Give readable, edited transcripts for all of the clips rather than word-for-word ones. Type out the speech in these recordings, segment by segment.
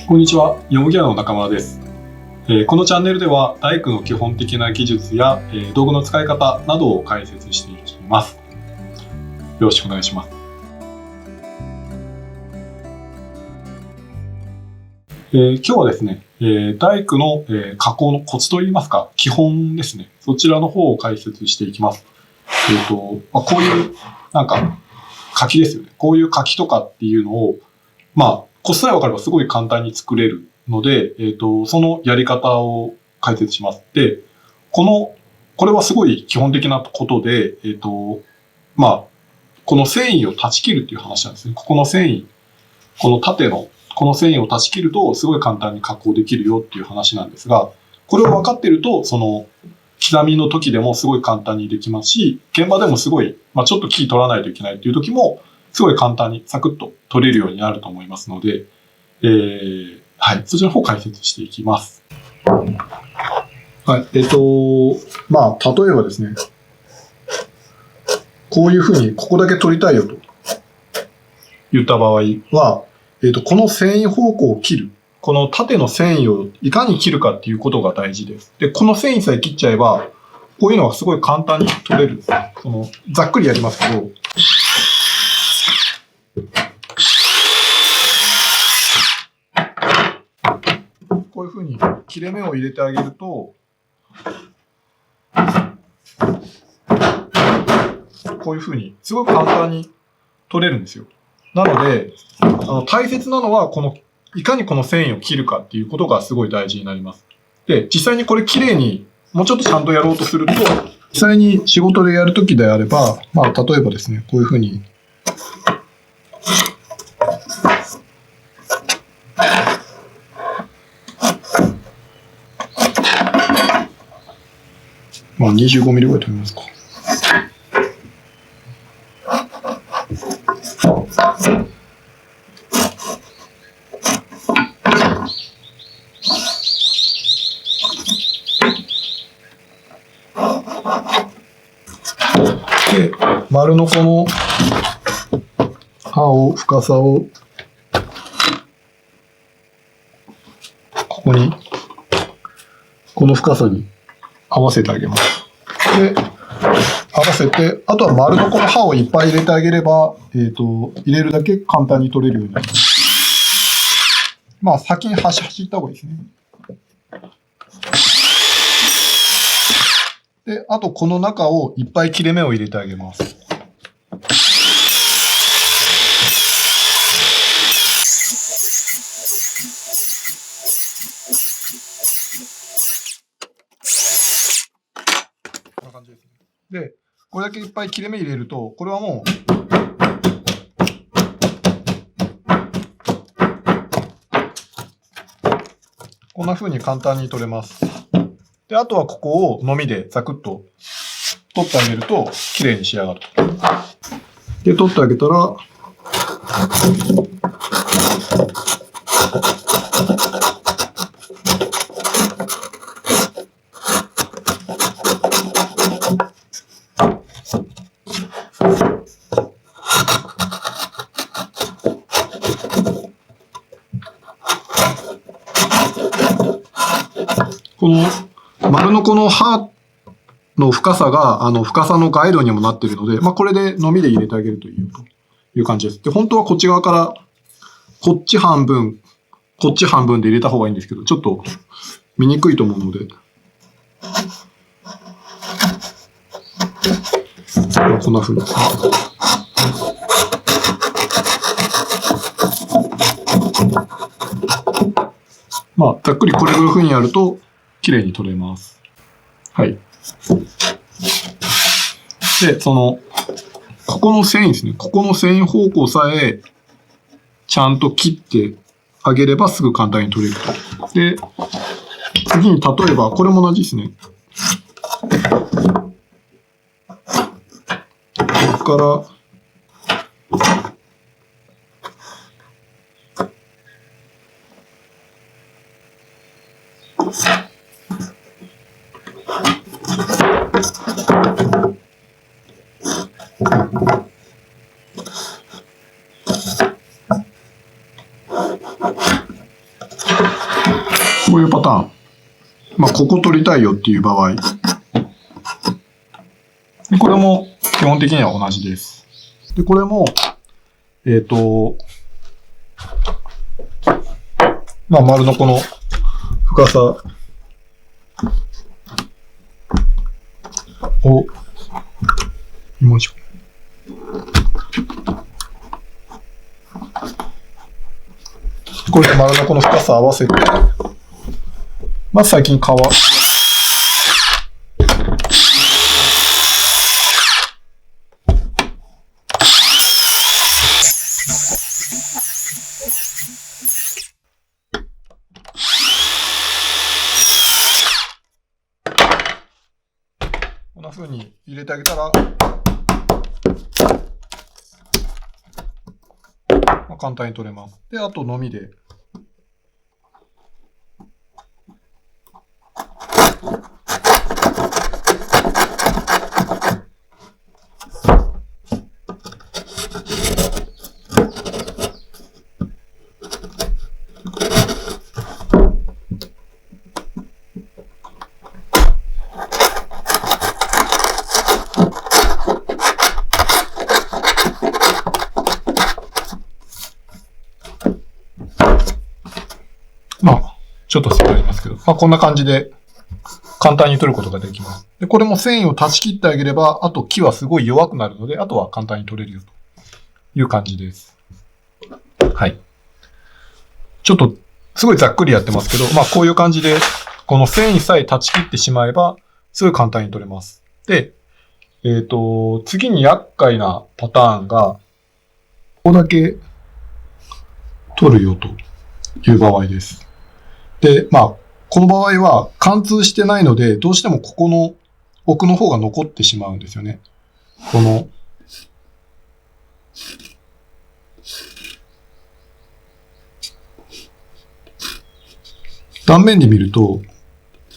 こんにちは、ヨモギアの中村です。このチャンネルでは大工の基本的な技術や、道具の使い方などを解説していきます。よろしくお願いします。今日はですね、大工の、加工のコツといいますか、基本ですね。そちらの方を解説していきます。こういう柿ですよね。こういう柿とかっていうのを、コツさえ分かればすごい簡単に作れるので、そのやり方を解説します。で、これはすごい基本的なことで、この繊維を断ち切るっていう話なんですね。ここの繊維、この縦の、この繊維を断ち切るとすごい簡単に加工できるよっていう話なんですが、これを分かってると、その刻みの時でもすごい簡単にできますし、現場でもすごい、ちょっと木取らないといけないっていう時も、すごい簡単にサクッと取れるようになると思いますので、はい、そちらの方を解説していきます。はい、例えばですね、こういうふうにここだけ取りたいよと言った場合は、この繊維方向を切る。この縦の繊維をいかに切るかっていうことが大事です。で、この繊維さえ切っちゃえば、こういうのがすごい簡単に取れるんです。ざっくりやりますけど、こういうふうに切れ目を入れてあげると、こういうふうにすごく簡単に取れるんですよ。なので、大切なのは、いかにこの繊維を切るかっていうことがすごい大事になります。で、実際にこれ綺麗に、もうちょっとちゃんとやろうとすると、実際に仕事でやるときであれば、例えばですね、こういうふうに、25ミリぐらい取りますか。で、丸のこの深さを、ここに、この深さに合わせてあげます。で、合わせて、あとは丸のこの刃をいっぱい入れてあげれば、入れるだけ簡単に取れるようになります。先に端行った方がいいですね。で、あとこの中をいっぱい切れ目を入れてあげます。こんな感じですね。で、これだけいっぱい切れ目入れると、これはもう、こんな風に簡単に取れます。で、あとはここをのみでザクッと取ってあげると綺麗に仕上がる。で、取ってあげたら、この丸のこの刃の深さが深さのガイドにもなっているので、これでのみで入れてあげるという感じです。で、本当はこっち側からこっち半分で入れた方がいいんですけど、ちょっと見にくいと思うので、こんな風にですね。ざっくりこれぐらい風にやると綺麗に取れます。はい。で、ここの繊維ですね。ここの繊維方向さえちゃんと切ってあげればすぐ簡単に取れると。で、次に例えばこれも同じですね。ここからこういうパターン。まあ、ここ取りたいよっていう場合。でこれも基本的には同じです。で、これも、まあ、丸のこの深さを、よいしょ。これと丸のこの深さ合わせて、まず最近こんな風に入れてあげたら、まあ、簡単に取れます。で、あとのみで。まあ、ちょっと差がありますけど、まあ、こんな感じで簡単に取ることができます。で、これも繊維を断ち切ってあげれば、あと木はすごい弱くなるので、あとは簡単に取れるよという感じです。はい。ちょっと、すごいざっくりやってますけど、まあ、こういう感じで、この繊維さえ断ち切ってしまえば、すごい簡単に取れます。で、次に厄介なパターンが、ここだけ取るよという場合です。で、まあ、この場合は貫通してないので、どうしてもここの奥の方が残ってしまうんですよね。この、断面で見ると、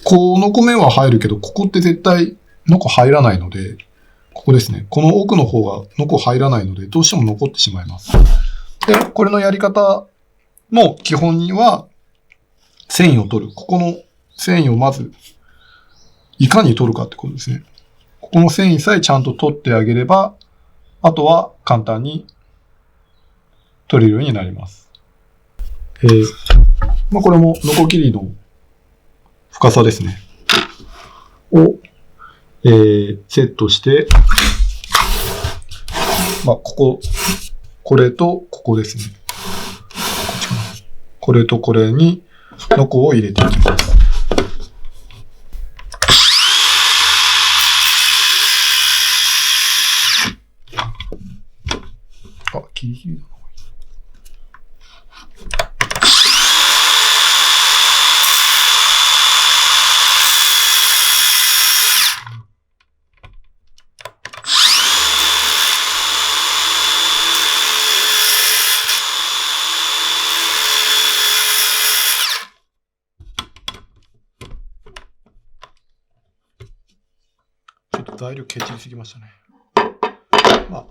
この面は入るけど、ここって絶対ノコ入らないので、ここですね。この奥の方がノコ入らないので、どうしても残ってしまいます。で、これのやり方の基本には、繊維を取る。ここの繊維をまず、いかに取るかってことですね。ここの繊維さえちゃんと取ってあげれば、あとは簡単に取れるようになります。まあ、これもノコギリの深さですね。を、セットして、まあ、これとここですね。これとこれにノコを入れていきます。あ、ギリギリだな。ちょっと材料ケチりすぎましたね。まあ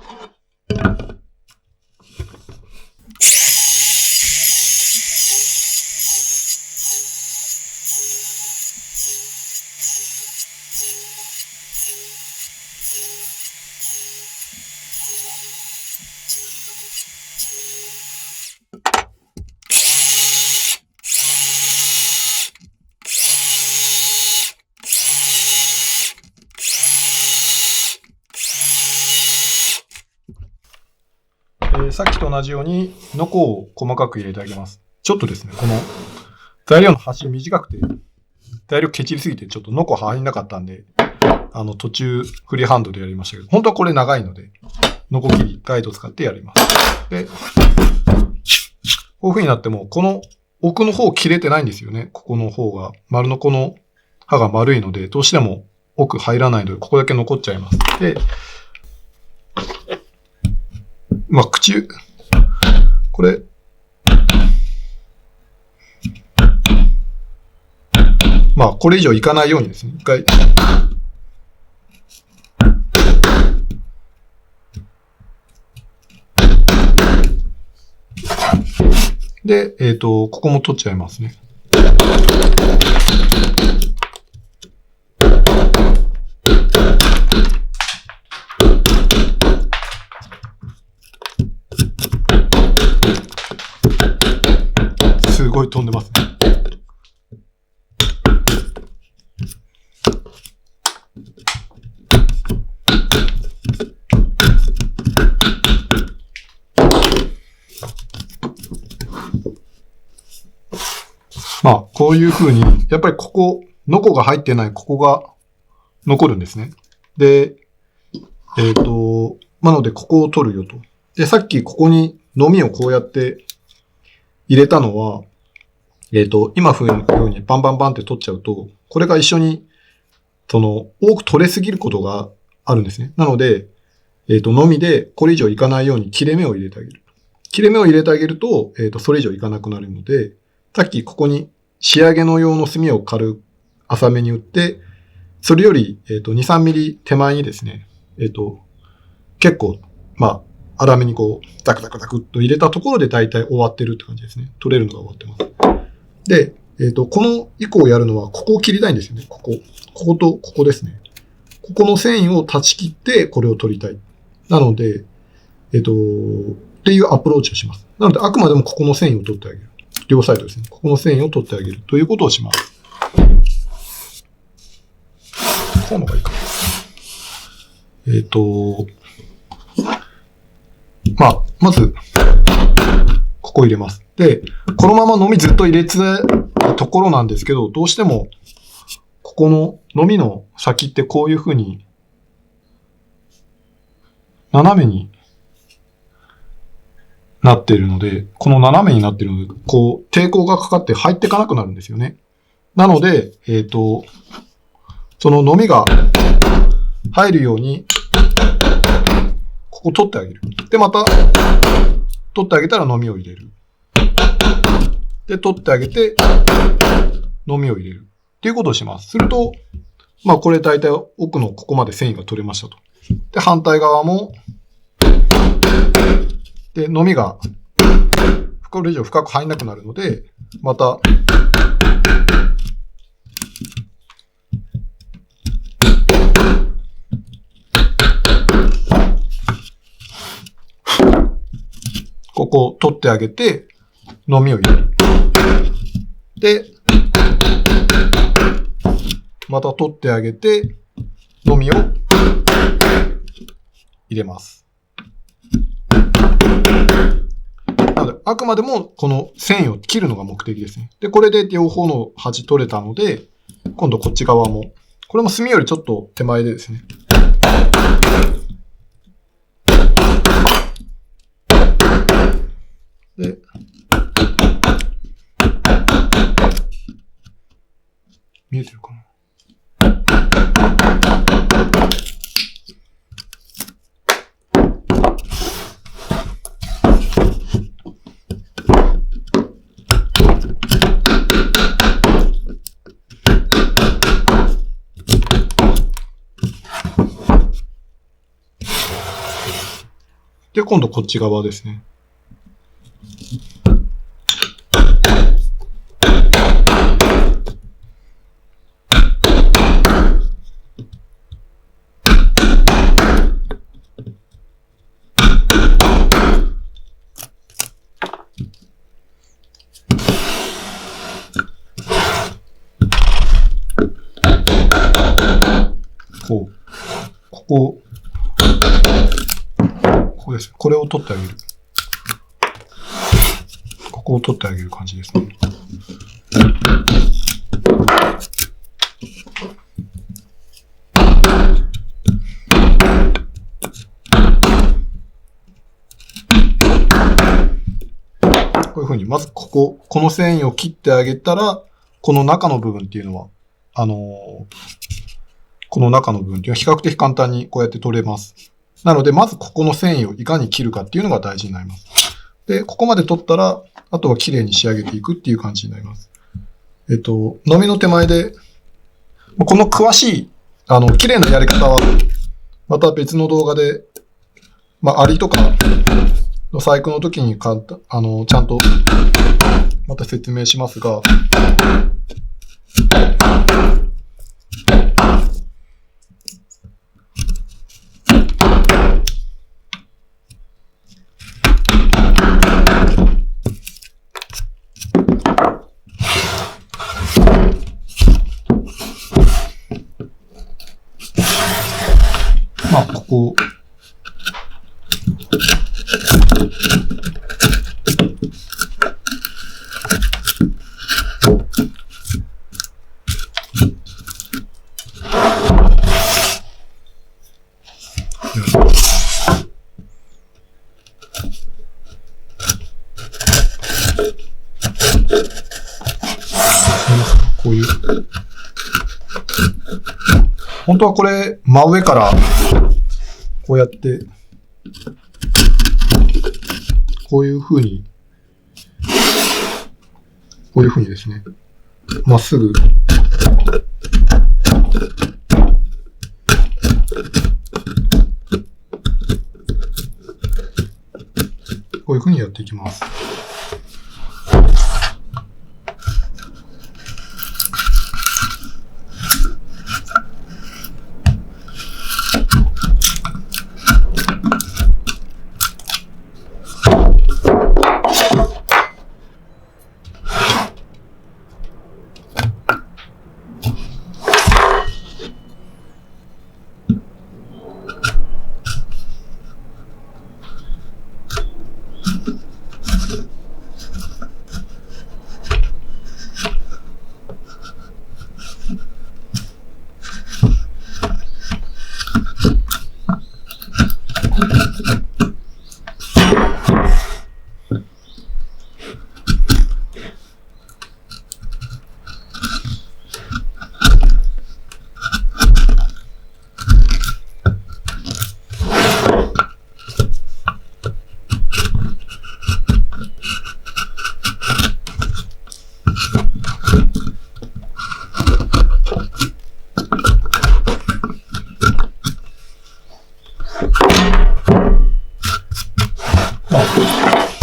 さっきと同じようにノコを細かく入れてあげます。ちょっとですね、この材料の端短くて、材料ケチりすぎてちょっとノコ入んなかったんで、途中フリーハンドでやりましたけど、本当はこれ長いので、ノコ切りガイドを使ってやります。で、こういう風になっても、この奥の方切れてないんですよね。ここの方が、丸のこの刃が丸いので、どうしても奥入らないので、ここだけ残っちゃいます。で、まあ、これ、まあ、これ以上いかないようにですね、一回。で、ここも取っちゃいますね。ごい飛んでますね。まあ、こういう風に、やっぱりここ、ノコが入ってないここが残るんですね。で、なのでここを取るよと。で、さっきここにのみをこうやって入れたのは、今風のようにバンバンバンって取っちゃうと、これが一緒に、多く取れすぎることがあるんですね。なので、のみでこれ以上いかないように切れ目を入れてあげる。切れ目を入れてあげると、それ以上いかなくなるので、さっきここに仕上げの用の墨を軽く浅めに打って、それより、2、3ミリ手前にですね、結構、まあ、粗めにこう、ザクザクザクっと入れたところで大体終わってるって感じですね。取れるのが終わってます。で、この以降やるのは、ここを切りたいんですよね。こことここですね。ここの繊維を断ち切って、これを取りたい。なので、っていうアプローチをします。なので、あくまでもここの繊維を取ってあげる。両サイドですね。ここの繊維を取ってあげるということをします。こうのがいいかな。まあ、まず、ここ入れます。で、このままのみずっと入れつたところなんですけど、どうしても、ここののみの先ってこういう風に、斜めになっているので、この斜めになっているので、こう、抵抗がかかって入っていかなくなるんですよね。なので、そののみが入るように、ここ取ってあげる。で、また、取ってあげたらのみを入れる。で、取ってあげて、のみを入れる。っていうことをします。すると、まあこれ大体奥のここまで繊維が取れましたと。で、反対側も、で、のみが、これ以上深く入んなくなるので、また、ここを取ってあげて、のみを入れる。で、また取ってあげて、のみを入れます。なので、あくまでもこの繊維を切るのが目的ですね。で、これで両方の端取れたので、今度こっち側も、これも墨よりちょっと手前でですね。で、見えてるかな？で、今度こっち側ですね。ここです。これを取ってあげる。ここを取ってあげる感じですね。こういうふうに、まずこの繊維を切ってあげたら、この中の部分っていうのは、この中の部分っていうのは比較的簡単にこうやって取れます。なので、まずここの繊維をいかに切るかっていうのが大事になります。で、ここまで取ったら、あとは綺麗に仕上げていくっていう感じになります。のみの手前で、この詳しい、綺麗なやり方は、また別の動画で、アリとかの細工の時にちゃんと、また説明しますが、まあ、ここ、こういう。本当はこれ、真上から、こうやって、こういう風にですね、まっすぐ、こういう風にやっていきます。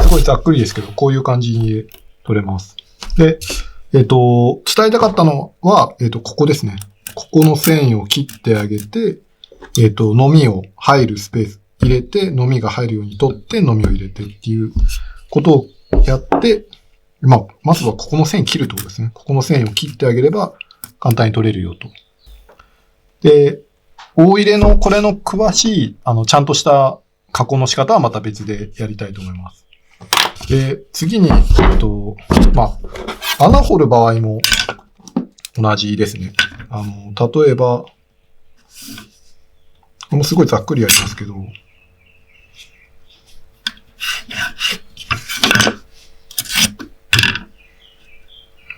すごいざっくりですけど、こういう感じに取れます。で、伝えたかったのは、ここですね。ここの繊維を切ってあげて、のみを入るスペース入れて、のみが入るように取って、のみを入れてっていうことをやって、まずはここの線切るってことですね。ここの線を切ってあげれば簡単に取れるよと。で、大入れのこれの詳しい、ちゃんとした加工の仕方はまた別でやりたいと思います。で、次に、穴掘る場合も同じですね。例えば、このすごいざっくりやりますけど、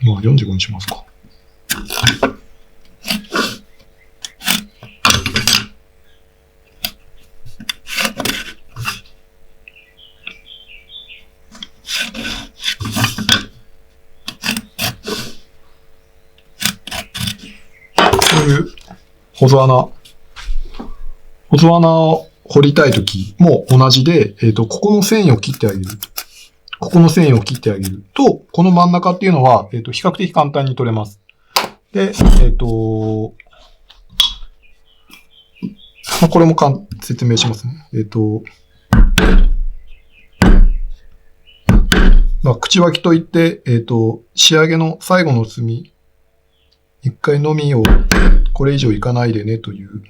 45にしますか。こういう細穴を掘りたいときも同じで、ここの繊維を切ってあげる。ここの繊維を切ってあげると、この真ん中っていうのは、比較的簡単に取れます。で、これも説明しますね。口脇といって、仕上げの最後の隅、一回のみをこれ以上いかないでねという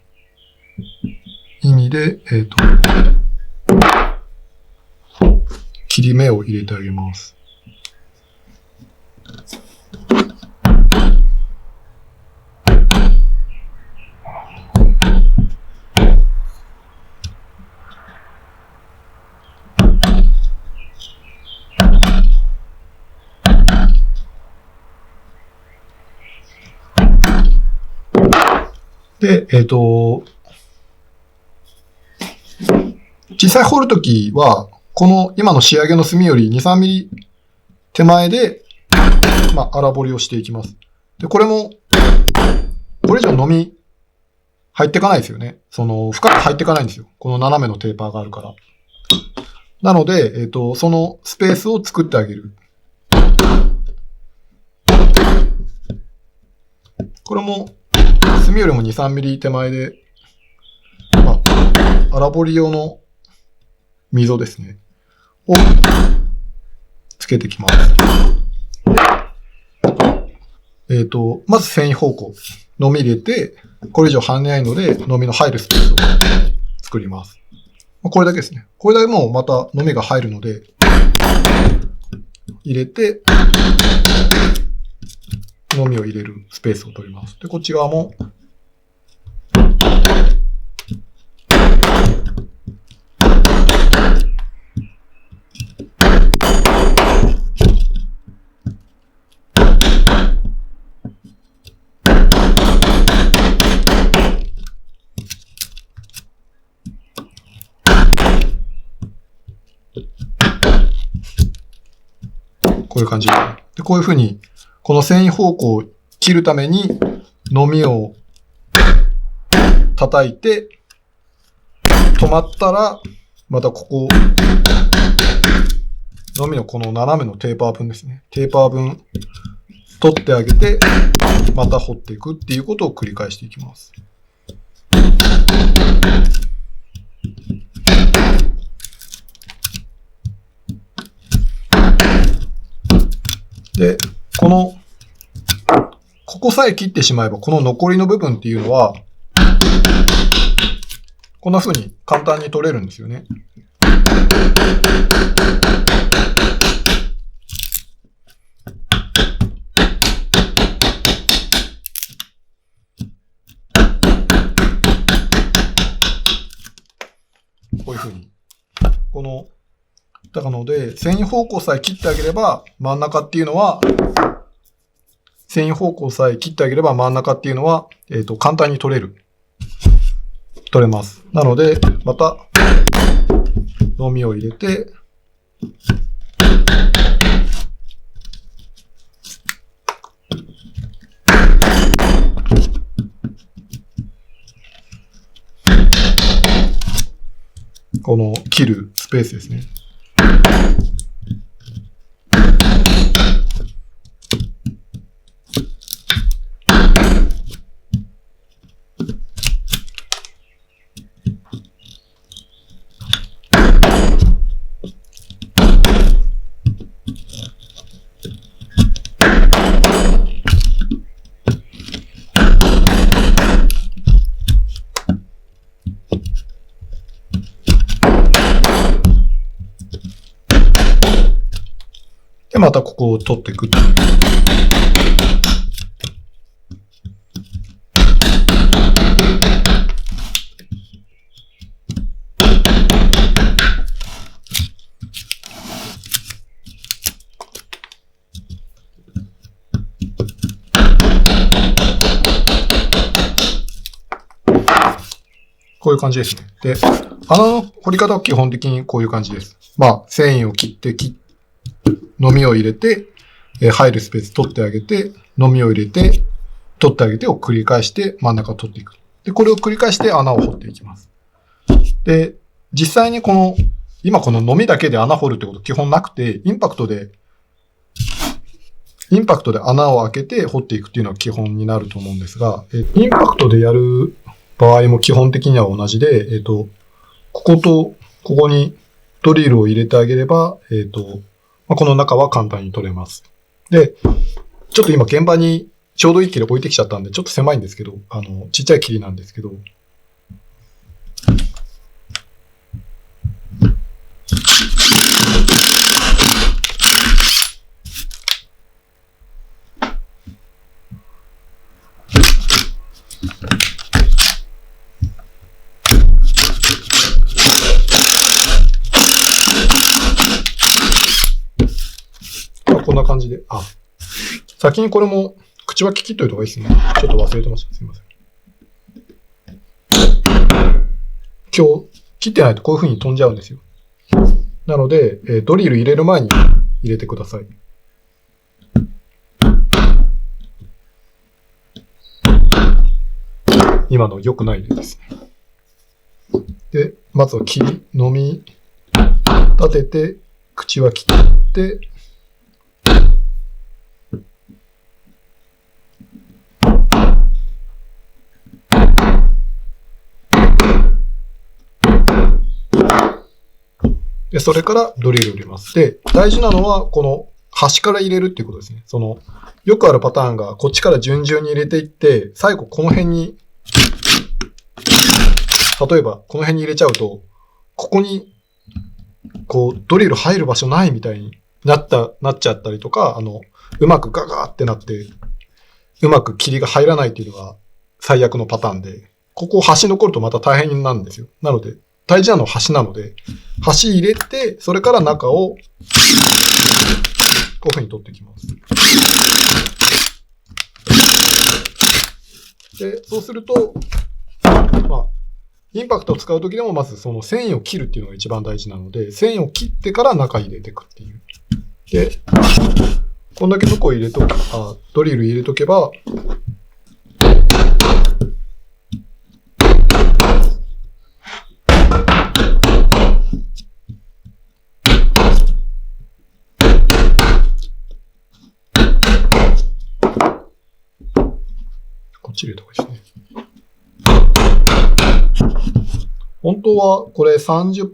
意味で、切り目を入れてあげます。で、実際掘るときは、この今の仕上げの隅より2、3ミリ手前で、荒彫りをしていきます。で、これも、これ以上のみ入っていかないですよね。深く入っていかないんですよ。この斜めのテーパーがあるから。なので、そのスペースを作ってあげる。これも、隅よりも2、3ミリ手前で、荒彫り用の溝ですね。をつけてきます。まず繊維方向。のみ入れて、これ以上跳ねないので、のみの入るスペースを作ります。これだけですね。これだけもうまたのみが入るので、入れて、のみを入れるスペースを取ります。で、こっち側も、こういう感じで、こういう風に、この繊維方向を切るために、のみを叩いて、止まったら、またここ、のみのこの斜めのテーパー分ですね。テーパー分、取ってあげて、また掘っていくっていうことを繰り返していきます。で、ここさえ切ってしまえば、この残りの部分っていうのは、こんな風に簡単に取れるんですよね。こういう風に。だからので、繊維方向さえ切ってあげれば、真ん中っていうのは、繊維方向さえ切ってあげれば真ん中っていうのは、簡単に取れます。なので、また、のみを入れて、この切るスペースですね。で、またここを取っていく。こういう感じですね。で、穴の掘り方は基本的にこういう感じです。まあ、繊維を切って、のみを入れて、入るスペース取ってあげて、のみを入れて、取ってあげてを繰り返して真ん中を取っていく。で、これを繰り返して穴を掘っていきます。で、実際に今こののみだけで穴掘るってこと基本なくて、インパクトで穴を開けて掘っていくっていうのが基本になると思うんですが、インパクトでやる場合も基本的には同じで、こことここにドリルを入れてあげれば、この中は簡単に取れます。で、ちょっと今現場にちょうどいい切り置いてきちゃったんで、ちょっと狭いんですけど、ちっちゃい切りなんですけど、こんな感じで、先にこれも口は切っといた方がいいですね。ちょっと忘れてました。すいません。今日切ってないとこういう風に飛んじゃうんですよ。なので、ドリル入れる前に入れてください。今の良くない例ですね。で、まずはのみ立てて、口は切って、で、それからドリルを入れます。で、大事なのは、この端から入れるっていうことですね。よくあるパターンが、こっちから順々に入れていって、最後この辺に、例えばこの辺に入れちゃうと、ここに、こう、ドリル入る場所ないみたいになっちゃったりとか、うまくガガーってなって、うまく霧が入らないっていうのが最悪のパターンで、ここ端残るとまた大変になるんですよ。なので、大事なのは端なので、端入れて、それから中を、こういう風に取っていきます。で、そうすると、インパクトを使うときでもまずその繊維を切るっていうのが一番大事なので、繊維を切ってから中入れていくっていう。で、こんだけのこを入れとドリル入れとけば、こっち入れた方がいいですね。本当はこれ30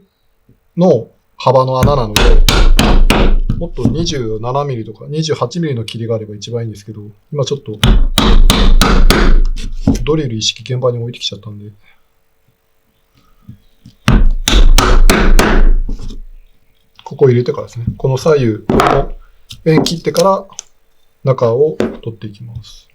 の幅の穴なので、もっと27ミリとか28ミリの切りがあれば一番いいんですけど、今ちょっとドリル一式現場に置いてきちゃったんで、ここ入れてからですね。この左右の円切ってから中を取っていきます。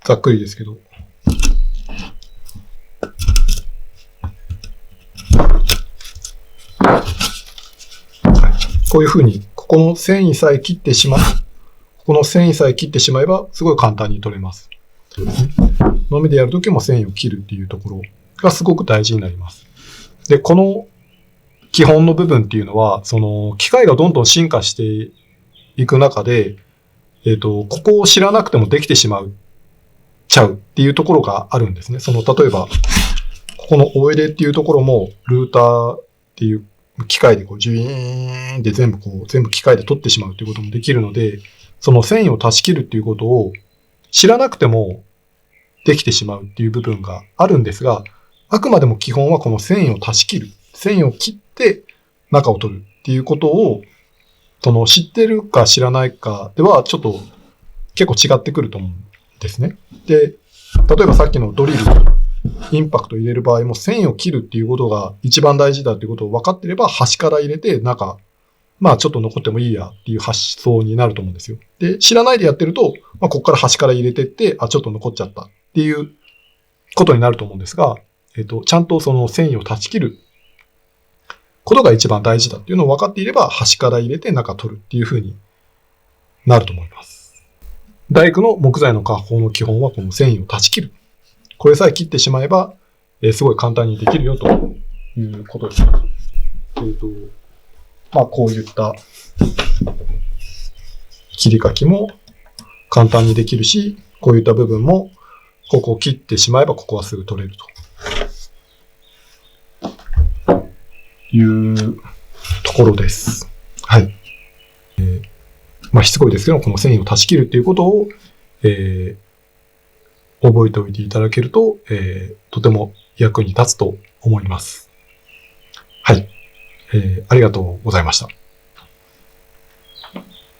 ざっくりですけど。こういうふうに、ここの繊維さえ切ってしまえば、すごい簡単に取れます。のみでやるときも繊維を切るっていうところがすごく大事になります。で、この基本の部分っていうのは、その機械がどんどん進化していく中で、ここを知らなくてもできてしまうっていうところがあるんですね。例えば、ここのお入れっていうところも、ルーターっていう機械でジュイーンって全部機械で取ってしまうということもできるので、その繊維を断ち切るっていうことを知らなくてもできてしまうっていう部分があるんですが、あくまでも基本はこの繊維を断ち切る。繊維を切って中を取るっていうことを、知ってるか知らないかではちょっと結構違ってくると思うんですね。で、例えばさっきのドリル、インパクト入れる場合も繊維を切るっていうことが一番大事だっていうことを分かってれば端から入れて中、ちょっと残ってもいいやっていう発想になると思うんですよ。で、知らないでやってると、ここから端から入れてって、ちょっと残っちゃったっていうことになると思うんですが、ちゃんとその繊維を断ち切ることが一番大事だっていうのを分かっていれば端から入れて中取るっていう風になると思います。大工の木材の加工の基本はこの繊維を断ち切る。これさえ切ってしまえば、すごい簡単にできるよということです。こういった切り欠きも簡単にできるし、こういった部分もここを切ってしまえばここはすぐ取れるというところです。はい。しつこいですけど、この繊維を断ち切るっていうことを、覚えておいていただけると、とても役に立つと思います。はい。ありがとうございました。